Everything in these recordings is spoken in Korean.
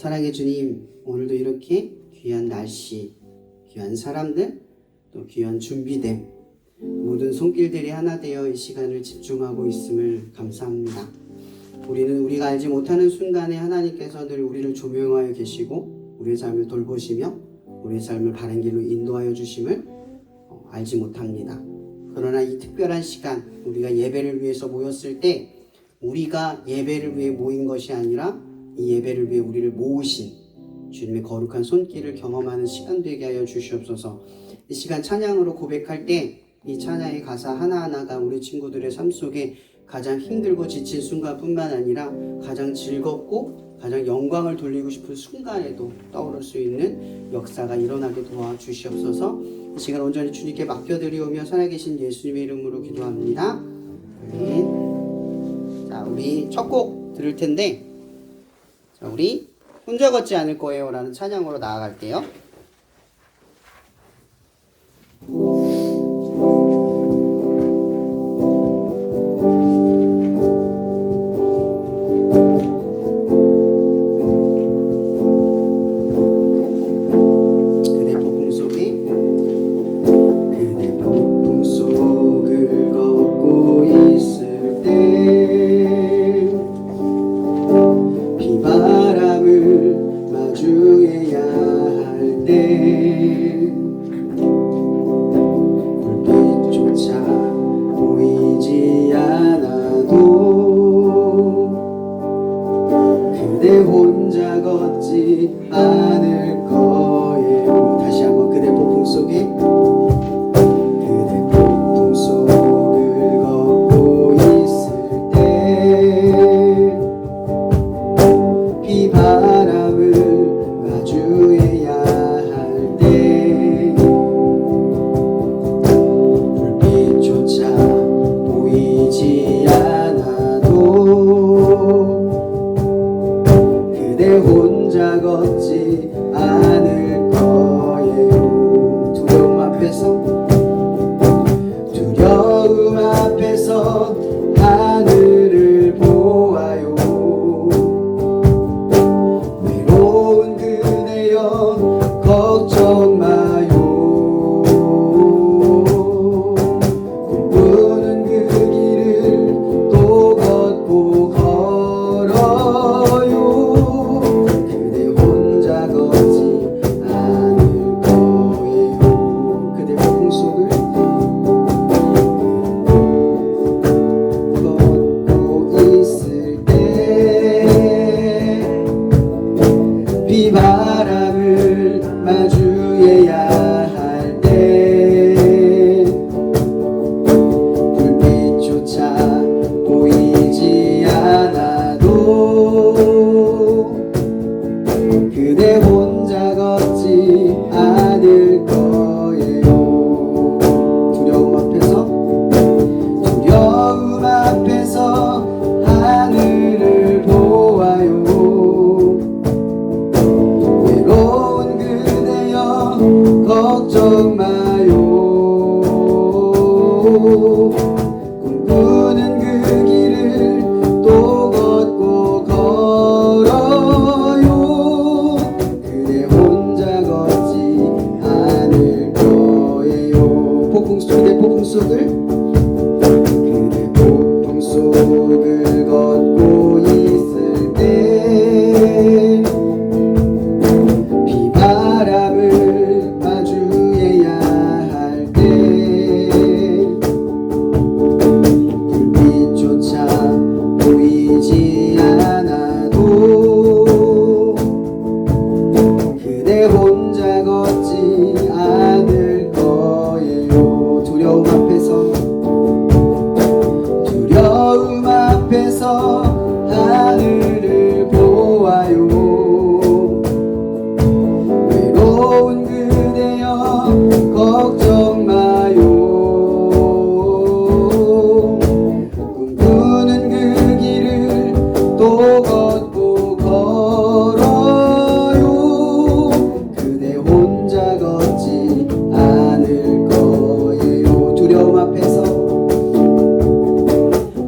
사랑해 주님, 오늘도 이렇게 귀한 날씨, 귀한 사람들, 또 귀한 준비됨, 모든 손길들이 하나 되어 이 시간을 집중하고 있음을 감사합니다. 우리는 우리가 알지 못하는 순간에 하나님께서 늘 우리를 조명하여 계시고 우리의 삶을 돌보시며 우리의 삶을 바른 길로 인도하여 주심을 알지 못합니다. 그러나 이 특별한 시간, 우리가 예배를 위해서 모였을 때 우리가 예배를 위해 모인 것이 아니라 이 예배를 위해 우리를 모으신 주님의 거룩한 손길을 경험하는 시간 되게 하여 주시옵소서. 이 시간 찬양으로 고백할 때 이 찬양의 가사 하나하나가 우리 친구들의 삶 속에 가장 힘들고 지친 순간뿐만 아니라 가장 즐겁고 가장 영광을 돌리고 싶은 순간에도 떠오를 수 있는 역사가 일어나게 도와주시옵소서. 이 시간 온전히 주님께 맡겨드리오며 살아계신 예수님의 이름으로 기도합니다. 아멘. 자, 우리 첫 곡 들을 텐데, 자, 우리 혼자 걷지 않을 거예요 라는 찬양으로 나아갈게요.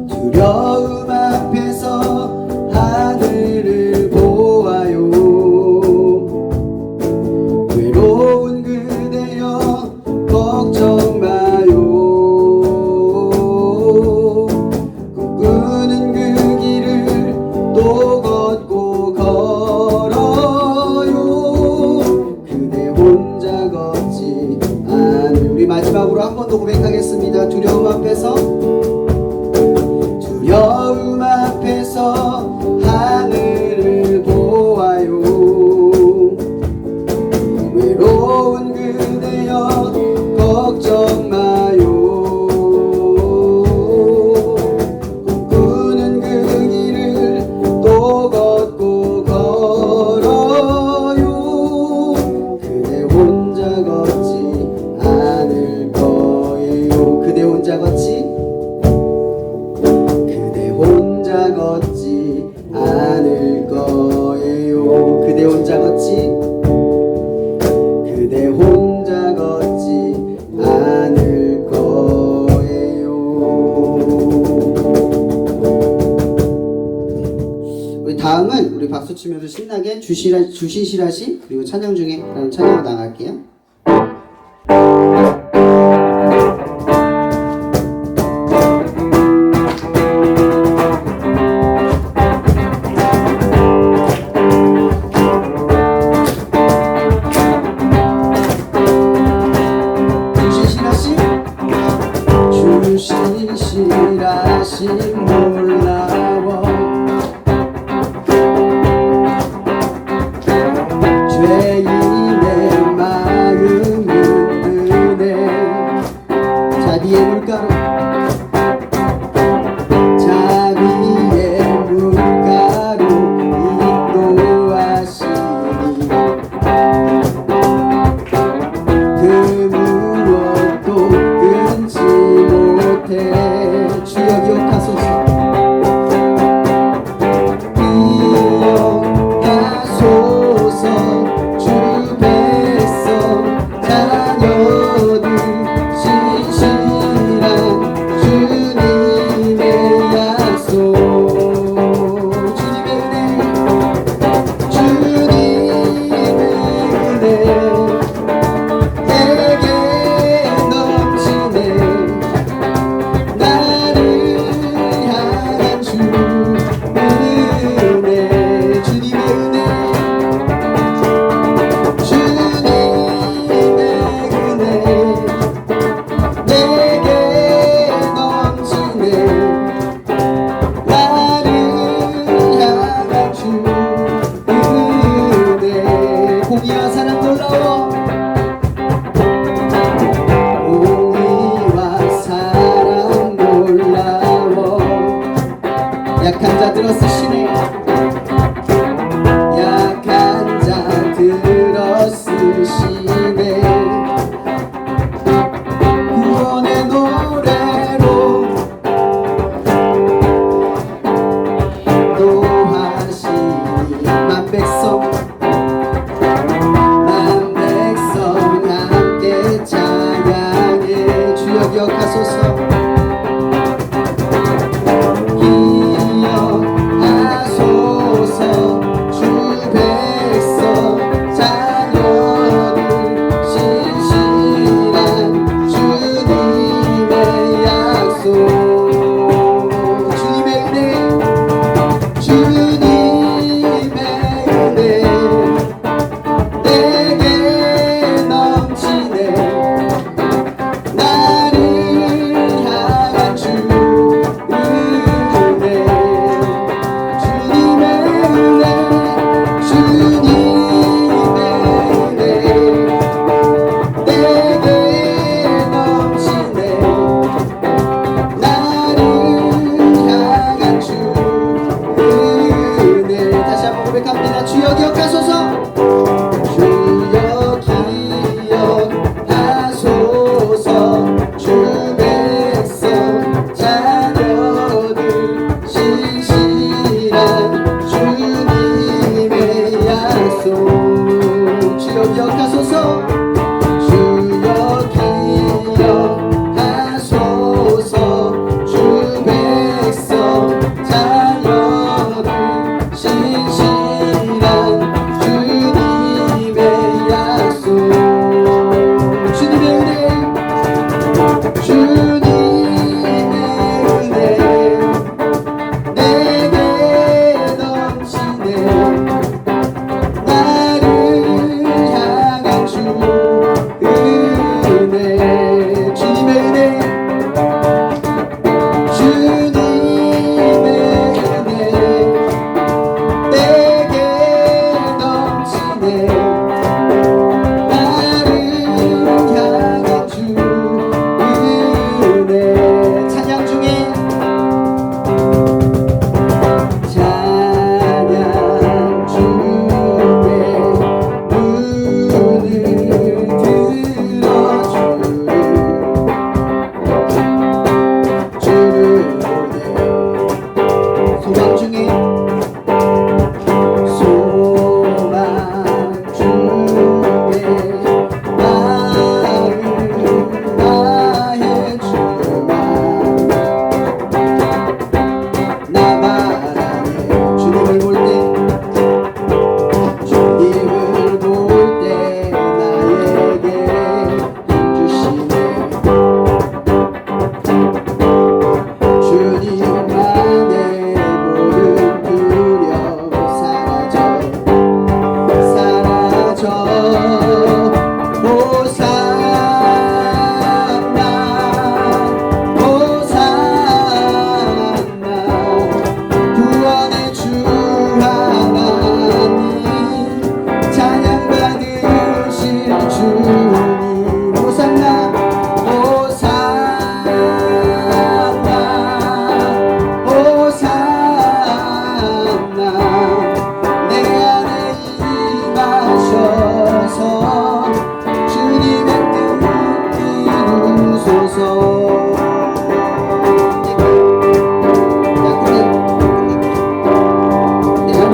두려움 앞에서 시작합니다. 두려움 앞에서 하늘을 보아요. 외로운 그대여 걱정 마요. 꿈꾸는 그 길을 또 걷고 걸어요. 그대 혼자 걷지 않을 거예요. 그대 혼자 걷지 않을 거예요. 그대 혼자 걷지 않을 거예요. 우리 다음은 우리 박수 치면서 신나게 주시시라시 그리고 찬양 중에 찬양으로 나갈게요. 주시시라시 놀라워 죄인의 마음은 은혜 자비의 물가로 인도하시니 그 무엇도 끊지 못해 주여 기억하소서. 기억하소서. 주 백성 자녀들 신실한 주님의 약속. 주님의 은혜 내게 넘치네. 나를 향한 주 은혜. 주님의 은혜 내게 넘치네. 나를 향한 주 은혜. 공의와 사랑 놀라워. 공의와 사랑 놀라워. 약한 자들어 쓰시네. 약한 자들어 쓰시네. 구원의 노래로 또 하시니 만 백성 함께 찬양해. 주여 기억하소서. 기억하소서. 주 백성 자녀들 신실한 주님의 약속. 주님의 은혜 내게 넘치네. 나를 향한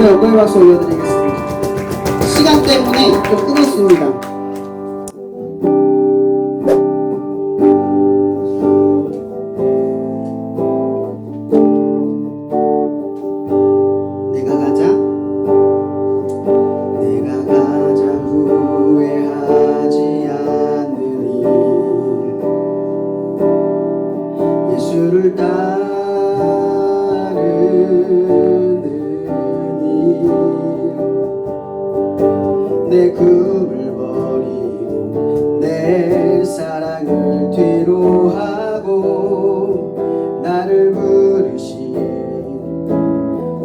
한번 영광의 박수 올려드리겠습니다. 시간 때문에 좀 끄겠습니다. 예수를 따르는 내 꿈을 버리고 내 사랑을 뒤로 하고 나를 부르신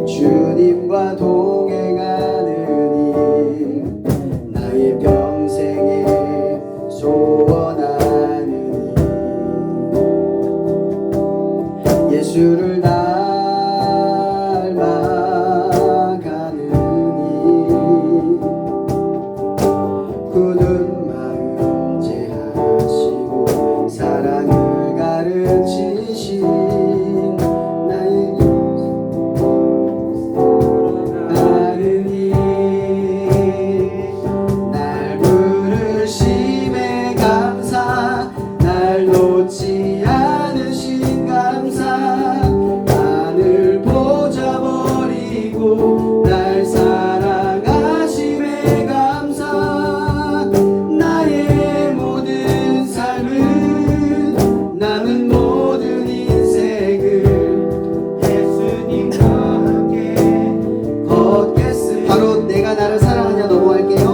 주님과 동행하느니 나의 평생에 소원하느니 예수를 닮아가느니 굳은 마음 제하시고 사랑을 가르치신 나의 나르니 날 부르심에 감사 날 놓지 않으신 감사 하늘 보자 버리고 날 사랑하심에 감사 나의 모든 삶은 남은 모든 인생을 예수님과 함께 걷겠습니다. 바로 내가 나를 사랑하냐 넘어갈게요.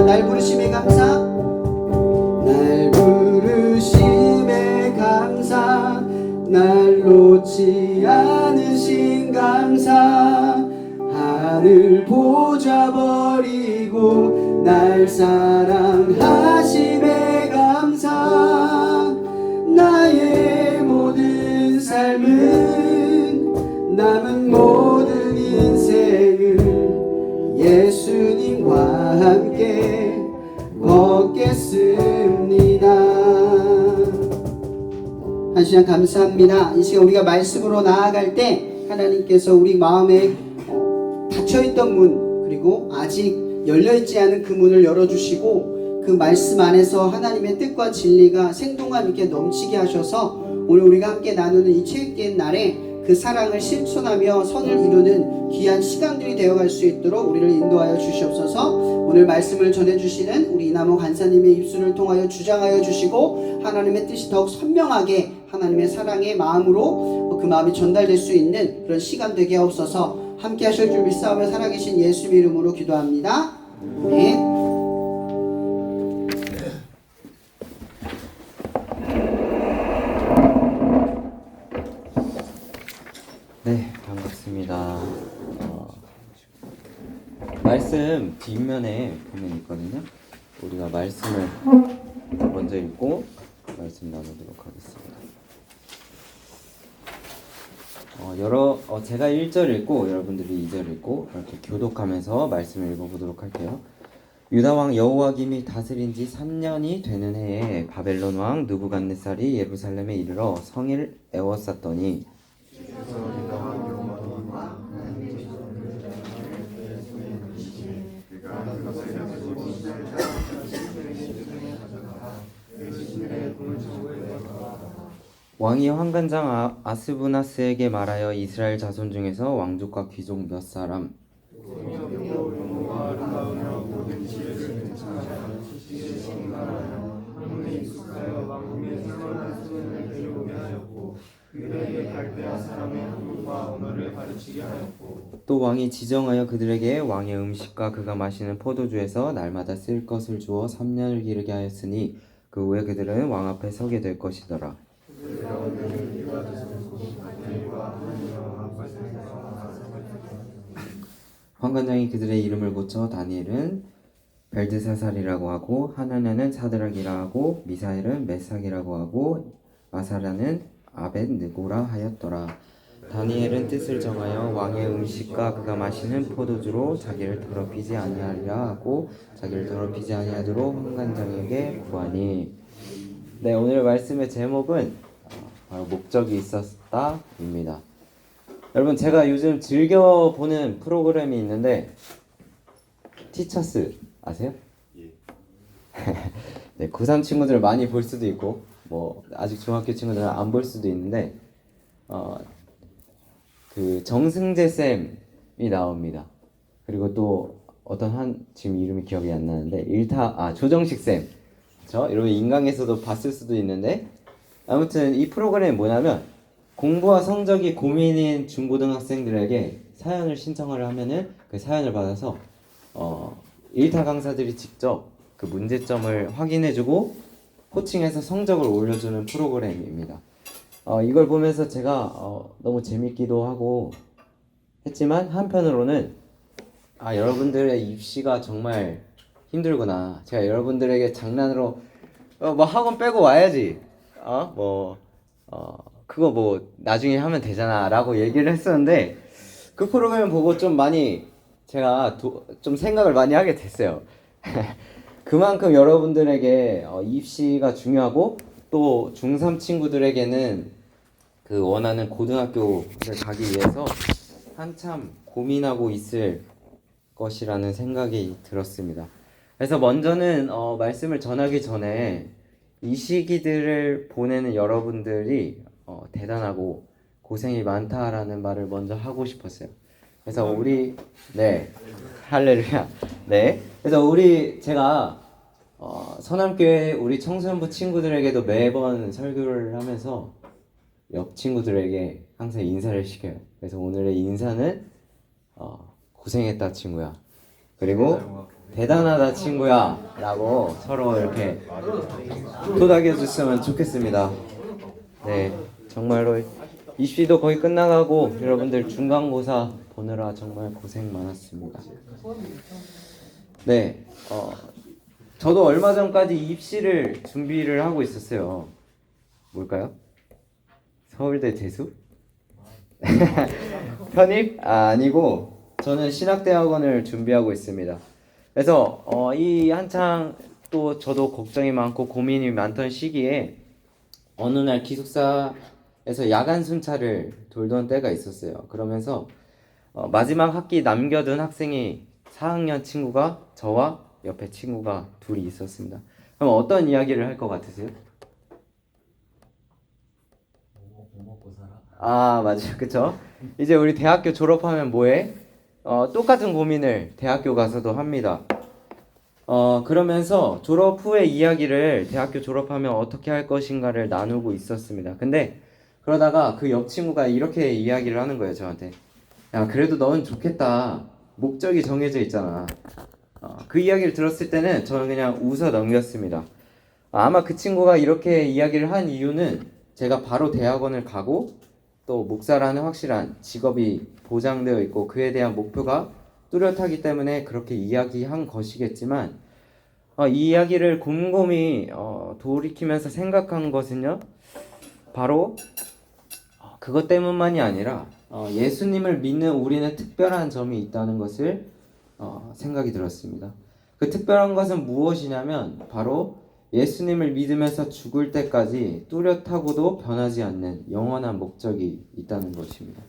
날 부르심에 감사 날 부르심에 감사 날 놓지 않으신 감사 하늘 보좌 버리고 날 사랑하심에 감사 나의 모든 삶은 남은 모든 인생을 예수님과 함께 걷겠습니다. 한 시간 감사합니다. 이 시간 우리가 말씀으로 나아갈 때 하나님께서 우리 마음에 닫혀있던 문 그리고 아직 열려있지 않은 그 문을 열어주시고 그 말씀 안에서 하나님의 뜻과 진리가 생동감 있게 넘치게 하셔서 오늘 우리가 함께 나누는 이 체육계의 날에 그 사랑을 실천하며 선을 이루는 귀한 시간들이 되어갈 수 있도록 우리를 인도하여 주시옵소서. 오늘 말씀을 전해주시는 우리 이남호 간사님의 입술을 통하여 주장하여 주시고 하나님의 뜻이 더욱 선명하게 하나님의 사랑의 마음으로 그 마음이 전달될 수 있는 그런 시간 되게 하옵소서. 함께 하실 줄 믿사오며 살아계신 예수님의 이름으로 기도합니다. 아멘. 네, 반갑습니다. 말씀 뒷면에 보면 있거든요. 우리가 말씀을 먼저 읽고 말씀 나누도록 하겠습니다. 제가 1절 읽고 여러분들이 2절 읽고 이렇게 교독하면서 말씀을 읽어보도록 할게요. 유다 왕 여호와김이 다스린 지 3년이 되는 해에 바벨론 왕 느부갓네살이 예루살렘에 이르러 성을 에워쌌더니 왕이 환관장 아스부나스에게 말하여 이스라엘 자손 중에서 왕족과 귀족 몇 사람 또 왕이 지정하여 그들에게 왕의 음식과 그가 마시는 포도주에서 날마다 쓸 것을 주어 3년을 기르게 하였으니 그 후에 그들은 왕 앞에 서게 될 것이더라. 환관장이 그들의 이름을 고쳐 다니엘은 벨드사살이라고 하고 하나냐는 사드락이라 하고 미사엘은 메삭이라고 하고 마사라는 아벳느고라 하였더라. 다니엘은 뜻을 정하여 왕의 음식과 그가 마시는 포도주로 자기를 더럽히지 아니하리라 하고 자기를 더럽히지 아니하도록 환관장에게 구하니. 네, 오늘 말씀의 제목은 바로 목적이 있었다입니다. 여러분, 제가 요즘 즐겨 보는 프로그램이 있는데 티처스 아세요? 예. 네, 고3 친구들 많이 볼 수도 있고 뭐 아직 중학교 친구들은 안 볼 수도 있는데 그 정승재 쌤이 나옵니다. 그리고 또 어떤 지금 이름이 기억이 안 나는데 조정식 쌤, 그렇죠? 여러분 인강에서도 봤을 수도 있는데 아무튼 이 프로그램이 뭐냐면 공부와 성적이 고민인 중고등학생들에게 사연을 신청을 하면은 그 사연을 받아서 일타 강사들이 직접 그 문제점을 확인해주고 코칭해서 성적을 올려주는 프로그램입니다. 이걸 보면서 제가 너무 재밌기도 하고 했지만 한편으로는 여러분들의 입시가 정말 힘들구나. 제가 여러분들에게 장난으로 뭐 학원 빼고 와야지. 그거 뭐 나중에 하면 되잖아 라고 얘기를 했었는데 그 프로그램 보고 좀 많이 제가 좀 생각을 많이 하게 됐어요. 그만큼 여러분들에게 입시가 중요하고 또 중3 친구들에게는 그 원하는 고등학교를 가기 위해서 한참 고민하고 있을 것이라는 생각이 들었습니다. 그래서 먼저는 말씀을 전하기 전에 이 시기들을 보내는 여러분들이 대단하고 고생이 많다라는 말을 먼저 하고 싶었어요. 그래서 할렐루야. 네. 그래서 제가 서남교회 우리 청소년부 친구들에게도 매번 설교를 하면서 옆 친구들에게 항상 인사를 시켜요. 그래서 오늘의 인사는 고생했다 친구야. 그리고 대단하다 친구야 라고 서로 이렇게 토닥여 줬으면 좋겠습니다. 네, 정말로 입시도 거의 끝나가고 여러분들 중간고사 보느라 정말 고생 많았습니다. 네, 저도 얼마 전까지 입시를 준비를 하고 있었어요. 뭘까요? 서울대 재수? 편입? 아니고 저는 신학대학원을 준비하고 있습니다. 그래서 이 한창 또 저도 걱정이 많고 고민이 많던 시기에 어느 날 기숙사에서 야간 순찰을 돌던 때가 있었어요. 그러면서 마지막 학기 남겨둔 학생이 4학년 친구가 저와 옆에 친구가 둘이 있었습니다. 그럼 어떤 이야기를 할 것 같으세요? 뭐 먹고 살아? 아, 맞아요. 그쵸? 이제 우리 대학교 졸업하면 뭐해? 똑같은 고민을 대학교 가서도 합니다. 그러면서 졸업 후의 이야기를 대학교 졸업하면 어떻게 할 것인가를 나누고 있었습니다. 근데 그러다가 그 옆 친구가 이렇게 이야기를 하는 거예요, 저한테. 야, 그래도 넌 좋겠다. 목적이 정해져 있잖아. 그 이야기를 들었을 때는 저는 그냥 웃어 넘겼습니다. 아마 그 친구가 이렇게 이야기를 한 이유는 제가 바로 대학원을 가고 또 목사라는 확실한 직업이 보장되어 있고 그에 대한 목표가 뚜렷하기 때문에 그렇게 이야기한 것이겠지만 이 이야기를 곰곰이 돌이키면서 생각한 것은요, 바로 그것 때문만이 아니라 예수님을 믿는 우리는 특별한 점이 있다는 것을 생각이 들었습니다. 그 특별한 것은 무엇이냐면 바로 예수님을 믿으면서 죽을 때까지 뚜렷하고도 변하지 않는 영원한 목적이 있다는 것입니다.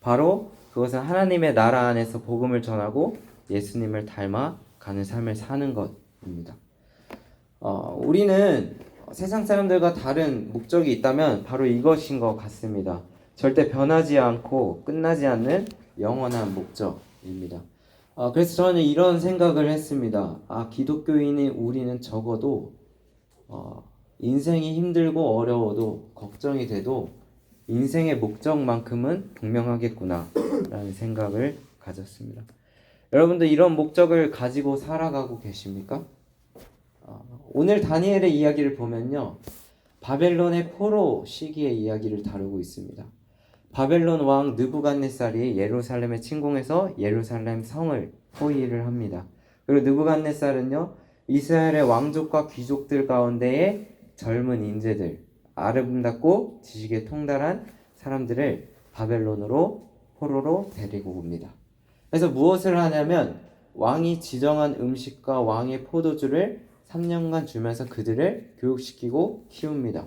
바로 그것은 하나님의 나라 안에서 복음을 전하고 예수님을 닮아 가는 삶을 사는 것입니다. 우리는 세상 사람들과 다른 목적이 있다면 바로 이것인 것 같습니다. 절대 변하지 않고 끝나지 않는 영원한 목적입니다. 그래서 저는 이런 생각을 했습니다. 기독교인인 우리는 적어도 인생이 힘들고 어려워도 걱정이 돼도 인생의 목적만큼은 분명하겠구나 라는 생각을 가졌습니다. 여러분도 이런 목적을 가지고 살아가고 계십니까? 오늘 다니엘의 이야기를 보면요, 바벨론의 포로 시기의 이야기를 다루고 있습니다. 바벨론 왕 느부갓네살이 예루살렘에 침공해서 예루살렘 성을 포위를 합니다. 그리고 느부갓네살은요, 이스라엘의 왕족과 귀족들 가운데의 젊은 인재들, 아름답고 지식에 통달한 사람들을 바벨론으로 포로로 데리고 옵니다. 그래서 무엇을 하냐면 왕이 지정한 음식과 왕의 포도주를 3년간 주면서 그들을 교육시키고 키웁니다.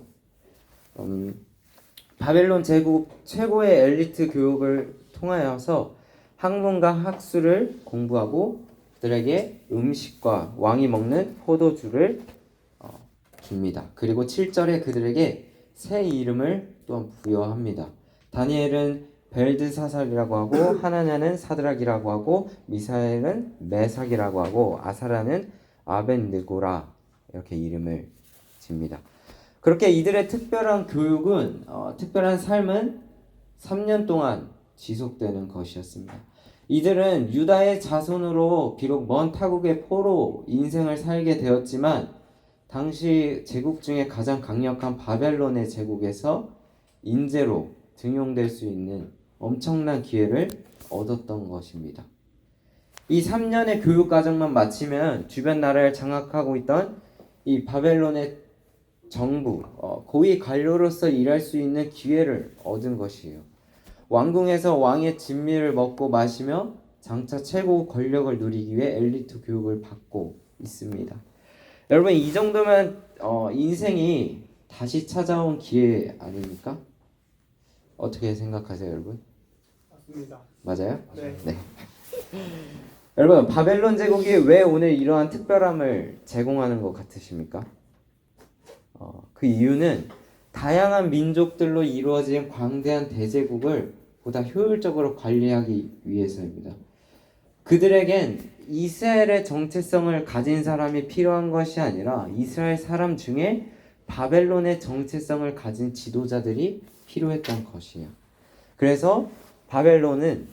바벨론 제국 최고의 엘리트 교육을 통하여서 학문과 학술을 공부하고 그들에게 음식과 왕이 먹는 포도주를 줍니다. 그리고 7절에 그들에게 새 이름을 또한 부여합니다. 다니엘은 벨드사살이라고 하고, 하나냐는 사드락이라고 하고, 미사엘은 메삭이라고 하고, 아사라는 아벤느고라, 이렇게 이름을 집니다. 그렇게 이들의 특별한 교육은 특별한 삶은 3년 동안 지속되는 것이었습니다. 이들은 유다의 자손으로 비록 먼 타국의 포로 인생을 살게 되었지만 당시 제국 중에 가장 강력한 바벨론의 제국에서 인재로 등용될 수 있는 엄청난 기회를 얻었던 것입니다. 이 3년의 교육 과정만 마치면 주변 나라를 장악하고 있던 이 바벨론의 정부, 고위 관료로서 일할 수 있는 기회를 얻은 것이에요. 왕궁에서 왕의 진미를 먹고 마시며 장차 최고 권력을 누리기 위해 엘리트 교육을 받고 있습니다. 여러분, 이 정도면 인생이 다시 찾아온 기회 아닙니까? 어떻게 생각하세요, 여러분? 맞습니다. 맞아요? 네. 여러분, 바벨론 제국이 왜 오늘 이러한 특별함을 제공하는 것 같으십니까? 그 이유는 다양한 민족들로 이루어진 광대한 대제국을 보다 효율적으로 관리하기 위해서입니다. 그들에겐 이스라엘의 정체성을 가진 사람이 필요한 것이 아니라 이스라엘 사람 중에 바벨론의 정체성을 가진 지도자들이 필요했던 것이에요. 그래서 바벨론의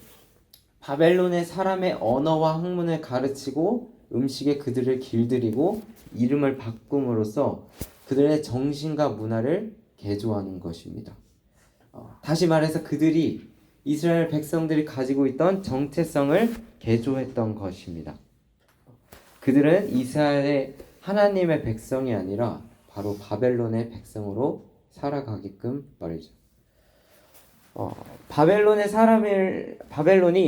사람의 언어와 학문을 가르치고 음식에 그들을 길들이고 이름을 바꿈으로써 그들의 정신과 문화를 개조하는 것입니다. 다시 말해서 그들이 이스라엘 백성들이 가지고 있던 정체성을 개조했던 것입니다. 그들은 이스라엘의 하나님의 백성이 아니라 바로 바벨론의 백성으로 살아가게끔 말이죠. 바벨론이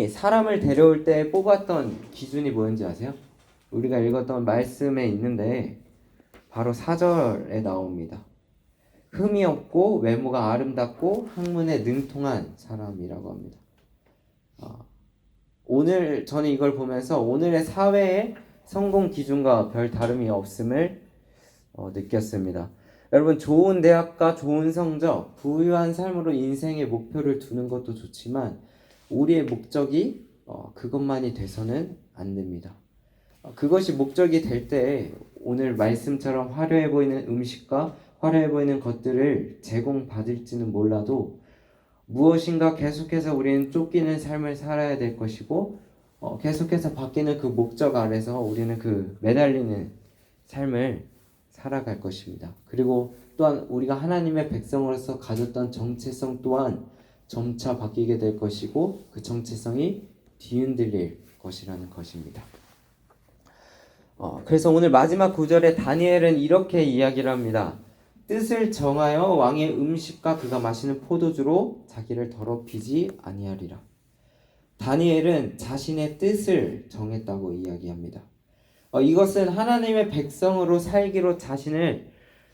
사람을 데려올 때 뽑았던 기준이 뭐였는지 아세요? 우리가 읽었던 말씀에 있는데 바로 4절에 나옵니다. 흠이 없고 외모가 아름답고 학문에 능통한 사람이라고 합니다. 오늘 저는 이걸 보면서 오늘의 사회의 성공 기준과 별 다름이 없음을 느꼈습니다. 여러분, 좋은 대학과 좋은 성적, 부유한 삶으로 인생의 목표를 두는 것도 좋지만 우리의 목적이 그것만이 돼서는 안 됩니다. 그것이 목적이 될 때 오늘 말씀처럼 화려해 보이는 음식과 화려해 보이는 것들을 제공받을지는 몰라도 무엇인가 계속해서 우리는 쫓기는 삶을 살아야 될 것이고 계속해서 바뀌는 그 목적 아래서 우리는 그 매달리는 삶을 살아갈 것입니다. 그리고 또한 우리가 하나님의 백성으로서 가졌던 정체성 또한 점차 바뀌게 될 것이고 그 정체성이 뒤흔들릴 것이라는 것입니다. 그래서 오늘 마지막 구절에 다니엘은 이렇게 이야기를 합니다. 뜻을 정하여 왕의 음식과 그가 마시는 포도주로 자기를 더럽히지 아니하리라. 다니엘은 자신의 뜻을 정했다고 이야기합니다. 이것은 하나님의 백성으로 살기로 자신을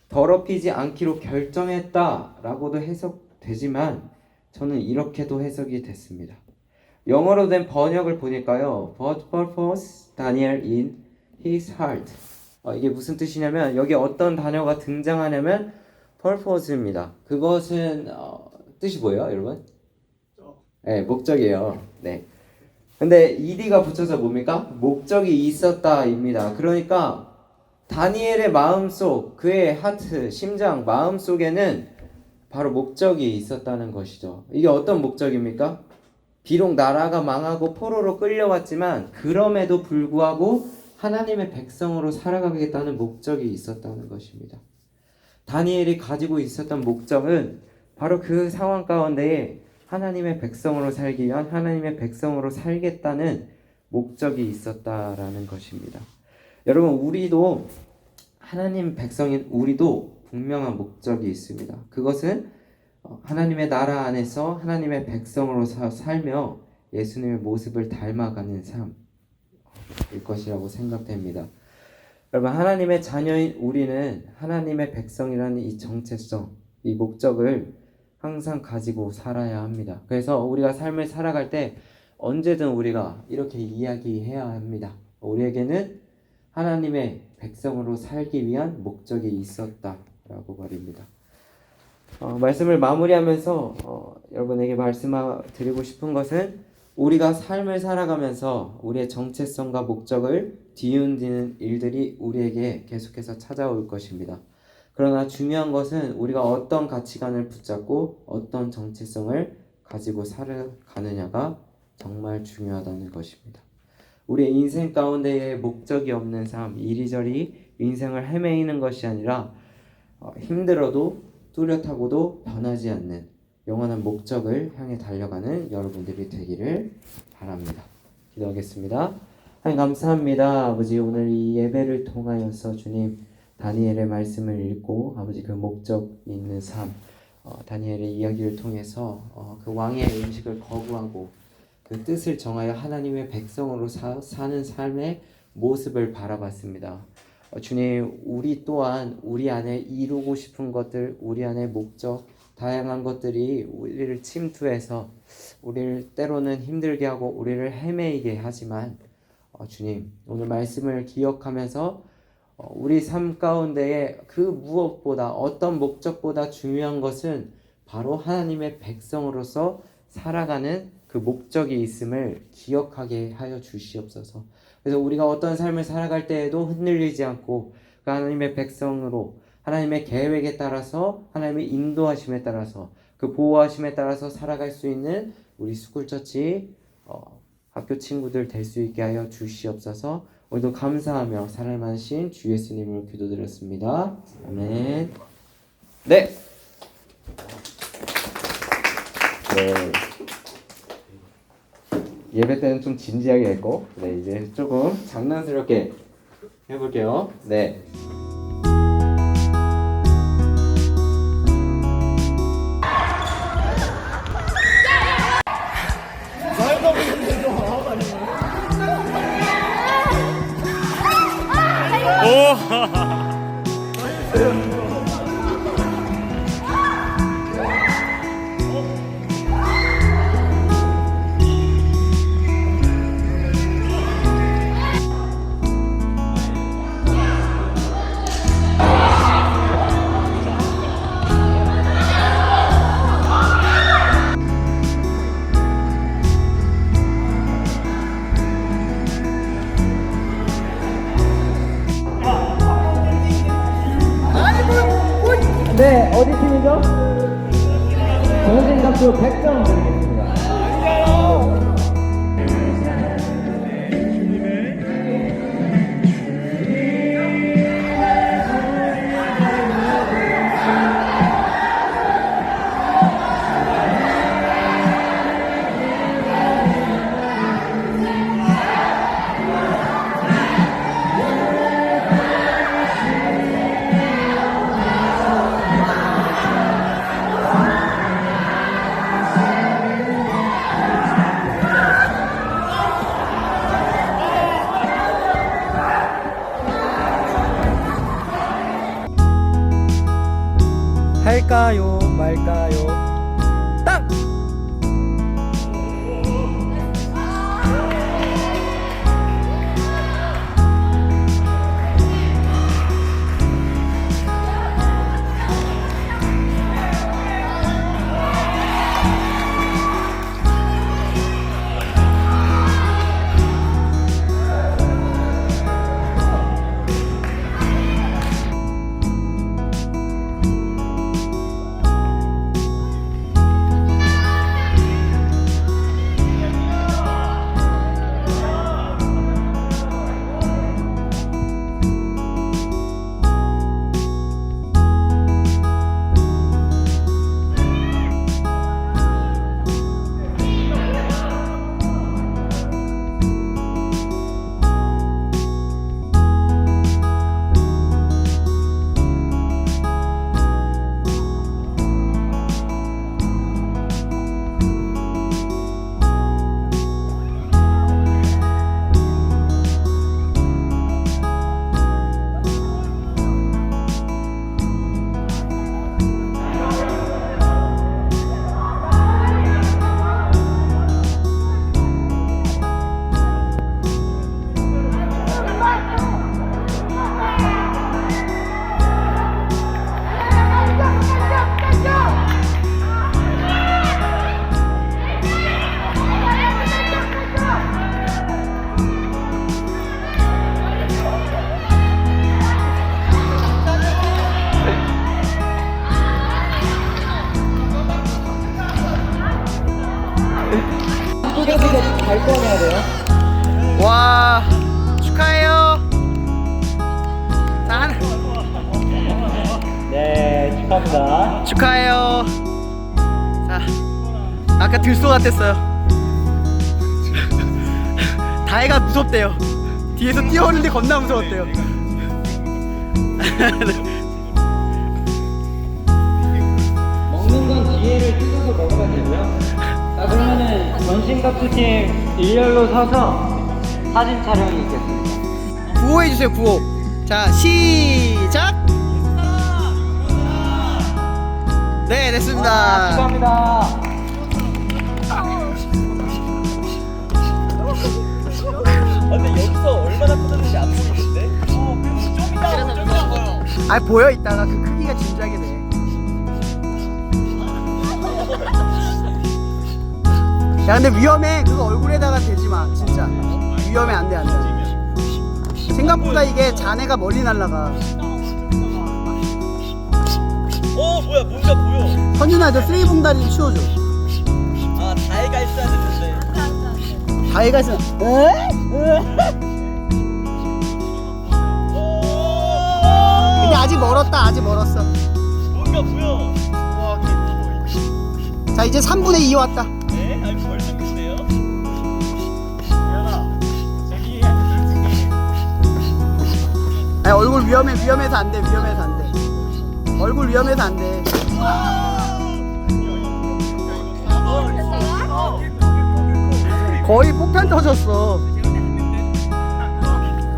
더럽히지 않기로 결정했다라고도 해석되지만 저는 이렇게도 해석이 됐습니다. 영어로 된 번역을 보니까요. But purpose Daniel in his heart. 이게 무슨 뜻이냐면 여기 어떤 단어가 등장하냐면 purpose입니다. 그것은 뜻이 뭐예요, 여러분? 네, 목적이에요. 네. 근데 ed가 붙여서 뭡니까? 목적이 있었다입니다. 그러니까 다니엘의 마음속, 그의 하트, 심장, 마음속에는 바로 목적이 있었다는 것이죠. 이게 어떤 목적입니까? 비록 나라가 망하고 포로로 끌려왔지만 그럼에도 불구하고 하나님의 백성으로 살아가겠다는 목적이 있었다는 것입니다. 다니엘이 가지고 있었던 목적은 바로 그 상황 가운데에 하나님의 백성으로 살기 위한 하나님의 백성으로 살겠다는 목적이 있었다라는 것입니다. 여러분, 우리도 하나님 백성인 우리도 분명한 목적이 있습니다. 그것은 하나님의 나라 안에서 하나님의 백성으로 살며 예수님의 모습을 닮아가는 삶일 것이라고 생각됩니다. 여러분, 하나님의 자녀인 우리는 하나님의 백성이라는 이 정체성, 이 목적을 항상 가지고 살아야 합니다. 그래서 우리가 삶을 살아갈 때 언제든 우리가 이렇게 이야기해야 합니다. 우리에게는 하나님의 백성으로 살기 위한 목적이 있었다라고 말입니다. 말씀을 마무리하면서 여러분에게 말씀드리고 싶은 것은 우리가 삶을 살아가면서 우리의 정체성과 목적을 뒤흔드는 일들이 우리에게 계속해서 찾아올 것입니다. 그러나 중요한 것은 우리가 어떤 가치관을 붙잡고 어떤 정체성을 가지고 살아가느냐가 정말 중요하다는 것입니다. 우리의 인생 가운데에 목적이 없는 삶, 이리저리 인생을 헤매이는 것이 아니라 힘들어도 뚜렷하고도 변하지 않는 영원한 목적을 향해 달려가는 여러분들이 되기를 바랍니다. 기도하겠습니다. 하나님 감사합니다. 아버지, 오늘 이 예배를 통하여서 주님 다니엘의 말씀을 읽고 아버지 그 목적 있는 삶, 다니엘의 이야기를 통해서 그 왕의 음식을 거부하고 그 뜻을 정하여 하나님의 백성으로 사는 삶의 모습을 바라봤습니다. 주님, 우리 또한 우리 안에 이루고 싶은 것들, 우리 안에 목적, 다양한 것들이 우리를 침투해서 우리를 때로는 힘들게 하고 우리를 헤매이게 하지만 주님, 오늘 말씀을 기억하면서 우리 삶 가운데에 그 무엇보다 어떤 목적보다 중요한 것은 바로 하나님의 백성으로서 살아가는 그 목적이 있음을 기억하게 하여 주시옵소서. 그래서 우리가 어떤 삶을 살아갈 때에도 흔들리지 않고 그 하나님의 백성으로 하나님의 계획에 따라서 하나님의 인도하심에 따라서 그 보호하심에 따라서 살아갈 수 있는 우리 스쿨처치 학교 친구들 될 수 있게 하여 주시옵소서. 오늘도 감사하며 사랑하신 주 예수님으로 기도드렸습니다. 아멘. 네. 예배 때는 좀 진지하게 했고, 이제 조금 장난스럽게 해볼게요. 네. 팀이죠? 정신 값으로 100점 드리겠습니다. 할까요 말까요? 땅! 잘 꺼내야 돼요. 와, 축하해요. 자, 네, 축하합니다. 축하해요. 자, 아까 들소 같았어요. 다혜가 무섭대요. 뒤에서 뛰어오는데 겁나 무서웠대요. 먹는 건 기회를 뜯어서 먹으면 되고요. 자, 그러면은 전신갑주팀 일렬로 서서 사진 촬영이 있겠습니다. 구호해주세요, 구호. 자, 시작. 네, 됐습니다. 축하합니다. 근데 여기서 얼마나 커졌는지 안 보이는데? 좀 이따 보여. 아, 보여 있다가 그 크기가 진작에 돼. 야, 근데 위험해. 그거 얼굴에다가 대지 마. 진짜 위험해. 안 돼, 안 돼. 생각보다 이게 잔해가 멀리 날라가. 뭐야, 뭔가 보여. 선진아, 저 쓰레기 봉다리 좀 치워줘. 아, 다혜가 있어야 되는데. 다혜가 있어. 근데 아직 멀었다. 아직 멀었어. 뭔가 보여. 자, 이제 3분의 2 왔다. 네? 아니, 벌써 끝내요? 미안아, 저기 아니, 얼굴 위험해서 안 돼. 위험해서 안 돼. 얼굴 위험해서 안 돼. 거의 폭탄 터졌어.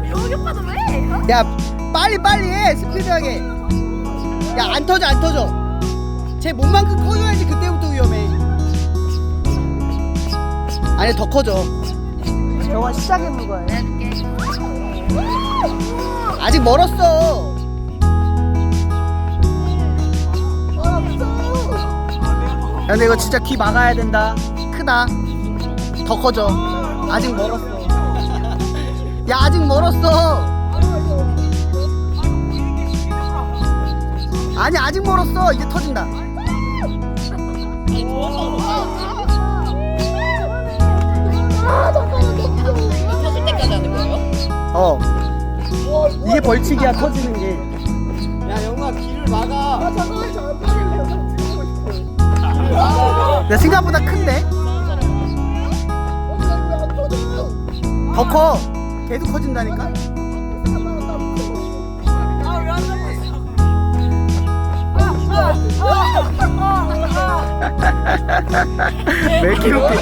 여기 오빠도 왜 이거? 야, 빨리 해. 스피드하게. 야, 안 터져, 안 터져. 쟤 몸만큼 커져야지. 그때부터 위험해. 아니, 더 커져. 저건 시작의 물건이야. 아직 멀었어. 야, 근데 이거 진짜 귀 막아야 된다. 크다. 더 커져. 아직 멀었어. 야, 아직 멀었어. 아니 아직 멀었어. 이제 터진다. 터질 때까지 하는 거예요? 어. 이게 벌칙이야 터지는 게. 야 영아 길을 막아. 야 생각보다 큰데? 더 커. 계속 커진다니까. 왜 이렇게 웃기?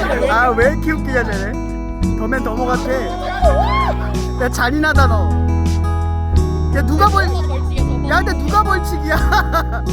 왜 이렇게 웃기냐 쟤네? 더맨 더머 같아. 야 잔인하다 너. 야 누가 벌? 야 근데 누가 벌칙이야?